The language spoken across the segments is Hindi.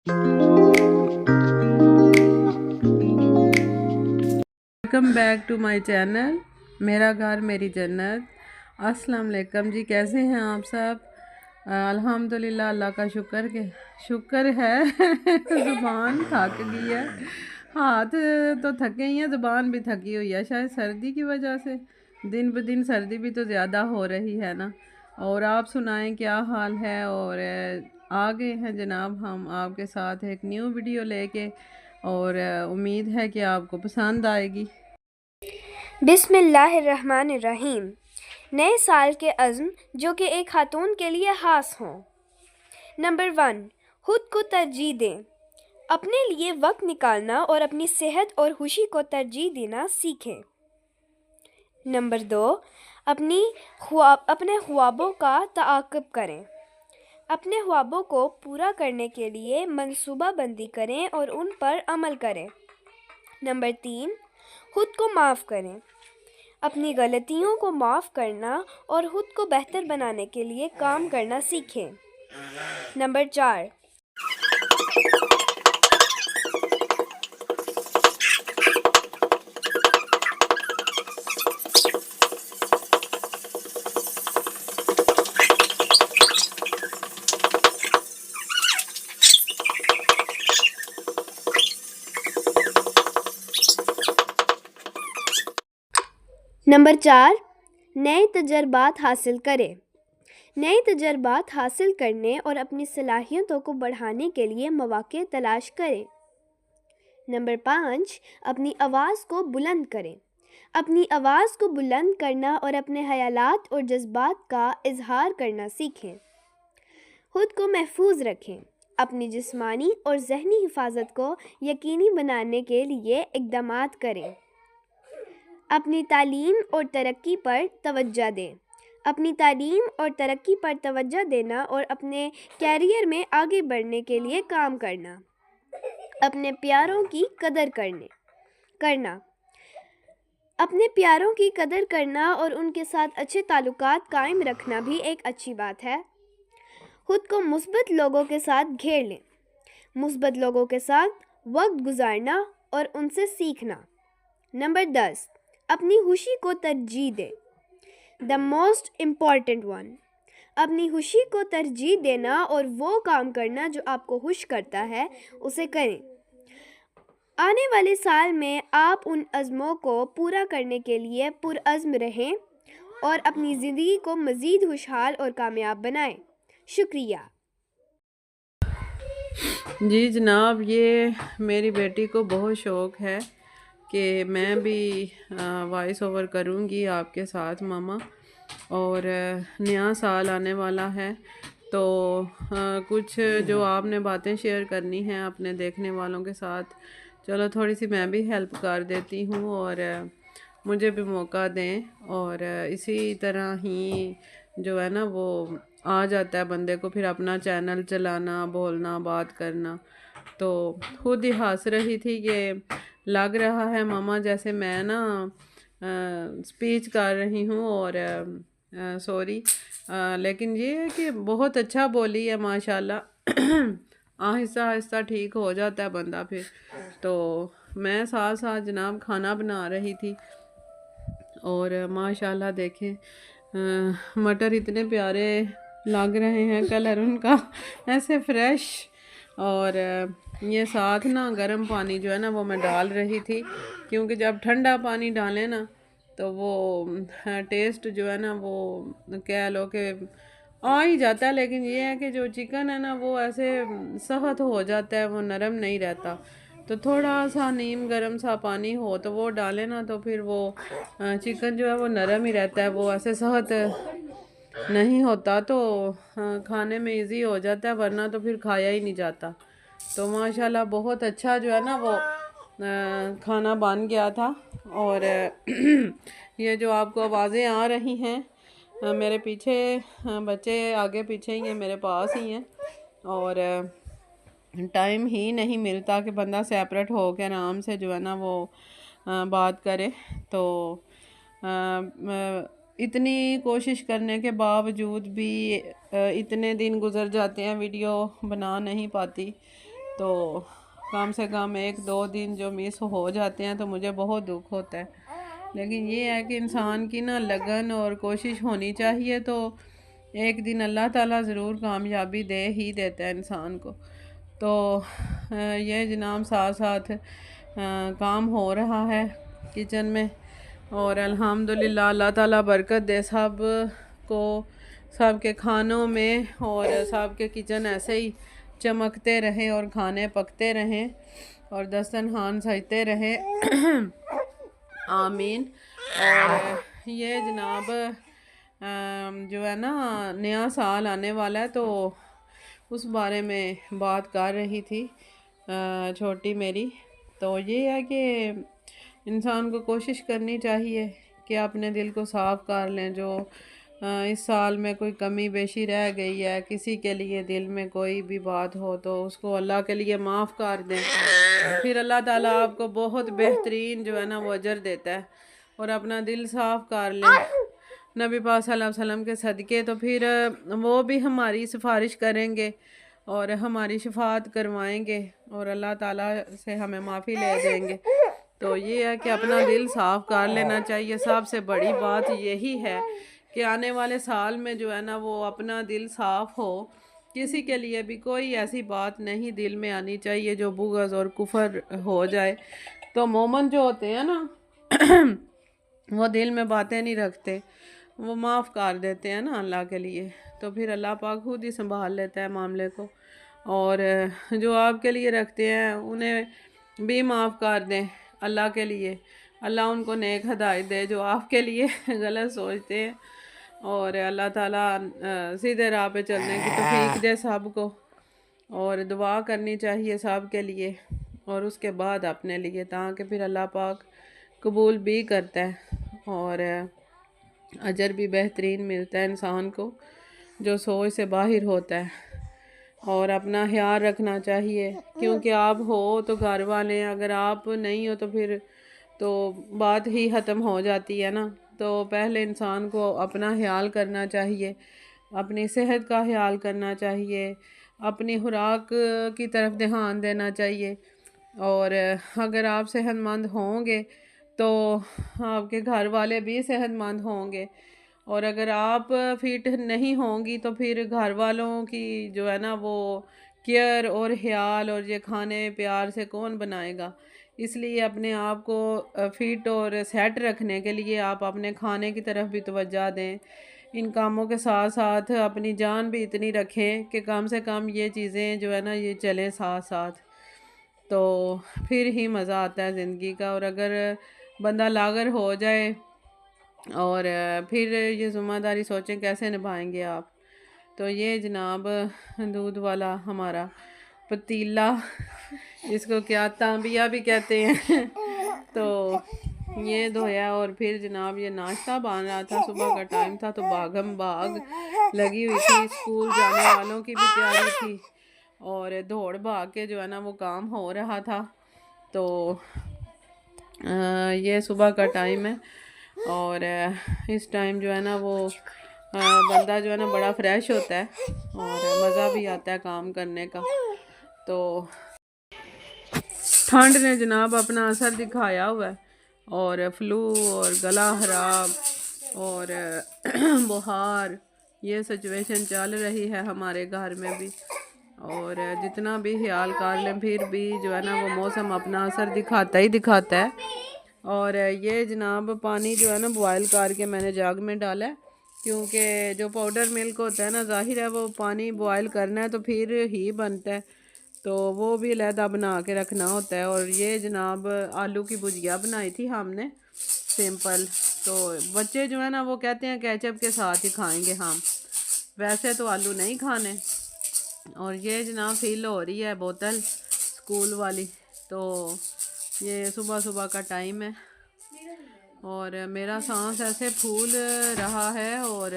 Welcome back to my channel मेरा घर मेरी जन्नत। अस्सलाम वालेकुम जी, कैसे हैं आप सब? अल्हम्दुलिल्लाह, अल्लाह का शुक्र है। ज़ुबान थक गई है, हाथ तो थके ही हैं, ज़ुबान भी थकी हुई है, शायद सर्दी की वजह से। दिन ब दिन सर्दी भी तो ज़्यादा हो रही है ना। और आप सुनाएं क्या हाल है? और आ गए हैं जनाब हम आपके साथ एक न्यू वीडियो लेके, और उम्मीद है कि आपको पसंद आएगी। बिस्मिल्लाहिर्रहमानिर्रहीम। नए साल के अज़्म जो कि एक खातून के लिए ख़ास हों। नंबर 1, खुद को तरजीह दें। अपने लिए वक्त निकालना और अपनी सेहत और खुशी को तरजीह देना सीखें। नंबर 2, अपने ख्वाबों का ताक़ुब करें। अपने ख्वाबों को पूरा करने के लिए मंसूबा बंदी करें और उन पर अमल करें। नंबर 3, खुद को माफ़ करें। अपनी गलतियों को माफ़ करना और खुद को बेहतर बनाने के लिए काम करना सीखें। नंबर 4, नए तजर्बात हासिल करें। नए तजर्बात हासिल करने और अपनी सलाहियतों को बढ़ाने के लिए मौक़े तलाश करें। नंबर 5, अपनी आवाज़ को बुलंद करें। अपनी आवाज़ को बुलंद करना और अपने ख़यालात और जज्बात का इजहार करना सीखें। खुद को महफूज रखें। अपनी जिस्मानी और ज़हनी हिफाजत को यकीनी बनाने के लिए इक़दामात करें। अपनी तालीम और तरक्की पर तवज्जो दें। अपनी तालीम और तरक्की पर तवज्जो देना और अपने कैरियर में आगे बढ़ने के लिए काम करना। अपने प्यारों की कदर करना। अपने प्यारों की कदर करना और उनके साथ अच्छे ताल्लुकात कायम रखना भी एक अच्छी बात है। खुद को मुस्बत लोगों के साथ घेर लें। मुस्बत लोगों के साथ वक्त गुजारना और उनसे सीखना। नंबर 10, अपनी खुशी को तरजीह दें। The most important one. अपनी खुशी को तरजीह देना और वो काम करना जो आपको खुश करता है उसे करें। आने वाले साल में आप उन अज़्मों को पूरा करने के लिए पुरअज़्म रहें और अपनी ज़िंदगी को मज़ीद खुशहाल और कामयाब बनाएं। शुक्रिया। जी जनाब, ये मेरी बेटी को बहुत शौक़ है कि मैं भी वॉइस ओवर करूँगी आपके साथ मामा। और नया साल आने वाला है, तो कुछ जो आपने बातें शेयर करनी हैं अपने देखने वालों के साथ, चलो थोड़ी सी मैं भी हेल्प कर देती हूँ और मुझे भी मौका दें। और इसी तरह ही जो है ना वो आ जाता है बंदे को फिर अपना चैनल चलाना, बोलना, बात करना। तो खुद ही हंस रही थी कि लग रहा है मामा जैसे मैं ना स्पीच कर रही हूँ, और सॉरी, लेकिन ये है कि बहुत अच्छा बोली है माशाल्लाह। आहिस्ता आहिस्ता ठीक हो जाता है बंदा फिर। तो मैं साथ साथ जनाब खाना बना रही थी, और माशाल्लाह देखें मटर इतने प्यारे लग रहे हैं, कलर उनका ऐसे फ्रेश। और ये साथ ना गर्म पानी जो है ना वो मैं डाल रही थी, क्योंकि जब ठंडा पानी डालें ना तो वो टेस्ट जो है ना वो कह लो कि आ ही जाता है। लेकिन ये है कि जो चिकन है ना वो ऐसे सख्त हो जाता है, वो नरम नहीं रहता। तो थोड़ा सा नीम गर्म सा पानी हो तो वो डालें ना, तो फिर वो चिकन जो है वो नरम ही रहता है, वो ऐसे सख्त नहीं होता। तो खाने में इजी हो जाता है, वरना तो फिर खाया ही नहीं जाता। तो माशाल्लाह बहुत अच्छा जो है ना वो खाना बन गया था। और ये जो आपको आवाज़ें आ रही हैं, मेरे पीछे बच्चे आगे पीछे ही हैं, मेरे पास ही हैं। और टाइम ही नहीं मिलता कि बंदा सेपरेट हो के आराम से जो है ना वो बात करे। तो इतनी कोशिश करने के बावजूद भी इतने दिन गुजर जाते हैं, वीडियो बना नहीं पाती। तो कम से कम 1-2 दिन जो मिस हो जाते हैं तो मुझे बहुत दुख होता है। लेकिन ये है कि इंसान की ना लगन और कोशिश होनी चाहिए, तो एक दिन अल्लाह ताला ज़रूर कामयाबी दे ही देता है इंसान को। तो ये जनाब साथ साथ काम हो रहा है किचन में, और अल्हम्दुलिल्लाह अल्लाह ताला बरकत दे सब को, सब के खानों में, और सब के किचन ऐसे ही चमकते रहें और खाने पकते रहें और दस्तरखान सजते रहें। आमीन। और ये जनाब जो है ना नया साल आने वाला है, तो उस बारे में बात कर रही थी छोटी मेरी। तो ये है कि इंसान को कोशिश करनी चाहिए कि अपने दिल को साफ़ कर लें। जो इस साल में कोई कमी बेशी रह गई है, किसी के लिए दिल में कोई भी बात हो, तो उसको अल्लाह के लिए माफ़ कर दें, फिर अल्लाह ताला आपको बहुत बेहतरीन जो है ना वो अजर देता है। और अपना दिल साफ़ कर लें नबी पाक सल्लल्लाहु अलैहि वसल्लम के सदक़े, तो फिर वो भी हमारी सिफारिश करेंगे और हमारी शफाअत करवाएंगे और अल्लाह ताला से हमें माफ़ी ले देंगे। तो ये है कि अपना दिल साफ़ कर लेना चाहिए। सबसे बड़ी बात यही है कि आने वाले साल में जो है ना वो अपना दिल साफ़ हो, किसी के लिए भी कोई ऐसी बात नहीं दिल में आनी चाहिए जो बुग़्ज़ और कुफर हो जाए। तो मोमन जो होते हैं ना वो दिल में बातें नहीं रखते, वो माफ़ कर देते हैं ना अल्लाह के लिए, तो फिर अल्लाह पाक खुद ही संभाल लेता है मामले को। और जो आपके लिए रखते हैं उन्हें भी माफ़ कर दें अल्लाह के लिए। अल्लाह उनको नेक हदायत दे जो आपके लिए गलत सोचते हैं, और अल्लाह ताला सीधे राह पे चलने की तौफीक दे सब को। और दुआ करनी चाहिए सब के लिए और उसके बाद अपने लिए, ताकि फिर अल्लाह पाक कबूल भी करता है और अजर भी बेहतरीन मिलता है इंसान को जो सोच से बाहर होता है। और अपना ख्याल रखना चाहिए, क्योंकि आप हो तो घर वाले, अगर आप नहीं हो तो फिर तो बात ही ख़त्म हो जाती है ना। तो पहले इंसान को अपना ख्याल करना चाहिए, अपनी सेहत का ख्याल करना चाहिए, अपनी खुराक की तरफ ध्यान देना चाहिए। और अगर आप सेहतमंद होंगे तो आपके घर वाले भी सेहतमंद होंगे, और अगर आप फिट नहीं होंगी तो फिर घर वालों की जो है ना वो केयर और ख्याल और ये खाने प्यार से कौन बनाएगा। इसलिए अपने आप को फिट और सेट रखने के लिए आप अपने खाने की तरफ भी तवज्जो दें। इन कामों के साथ साथ अपनी जान भी इतनी रखें कि कम से कम ये चीज़ें जो है ना ये चलें साथ साथ, तो फिर ही मज़ा आता है ज़िंदगी का। और अगर बंदा लागर हो जाए और फिर ये ज़िम्मेदारी सोचें कैसे निभाएंगे आप। तो ये जनाब दूध वाला हमारा पतीला, इसको क्या तांबिया भी कहते हैं तो ये धोया और फिर जनाब ये नाश्ता बन रहा था। सुबह का टाइम था तो भागम भाग लगी हुई थी, स्कूल जाने वालों की भी तैयारी थी और दौड़ भाग के जो है ना वो काम हो रहा था। तो ये सुबह का टाइम है और इस टाइम जो है ना वो बंदा जो है ना बड़ा फ्रेश होता है और मज़ा भी आता है काम करने का। तो ठंड ने जनाब अपना असर दिखाया हुआ है और फ्लू और गला ख़राब और बुखार, ये सिचुएशन चल रही है हमारे घर में भी। और जितना भी ख्याल कर लें फिर भी जो है ना वो मौसम अपना असर दिखाता ही दिखाता है। और ये जनाब पानी जो है ना बॉयल करके मैंने जग में डाला है, क्योंकि जो पाउडर मिल्क होता है ना ज़ाहिर है वो पानी बॉयल करना है तो फिर ही बनता है, तो वो भी अलहदा बना के रखना होता है। और ये जनाब आलू की भुजिया बनाई थी हमने सिंपल, तो बच्चे जो है ना वो कहते हैं केचप के साथ ही खाएंगे हम, वैसे तो आलू नहीं खाने। और ये जनाब फिल हो रही है बोतल स्कूल वाली। तो ये सुबह सुबह का टाइम है और मेरा सांस ऐसे फूल रहा है और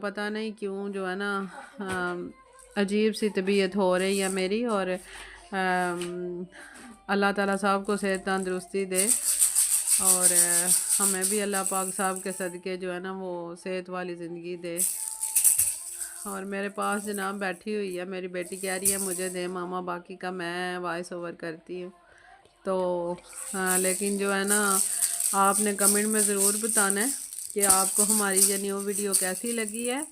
पता नहीं क्यों जो है ना अजीब सी तबीयत हो रही है मेरी। और अल्लाह ताला साहब को सेहत तंदरुस्ती दे और हमें भी अल्लाह पाक साहब के सदक़े जो है ना वो सेहत वाली ज़िंदगी दे। और मेरे पास जनाब बैठी हुई है मेरी बेटी, कह रही है मुझे दे मामा, बाकी का मैं वॉइस ओवर करती हूँ। तो हाँ, लेकिन जो है ना, आपने कमेंट में ज़रूर बताना है कि आपको हमारी ये न्यू वीडियो कैसी लगी है।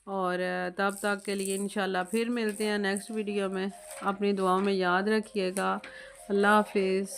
और तब तक के लिए इंशाल्लाह फिर मिलते हैं नेक्स्ट वीडियो में। अपनी दुआओं में याद रखिएगा। अल्लाह हाफिज़।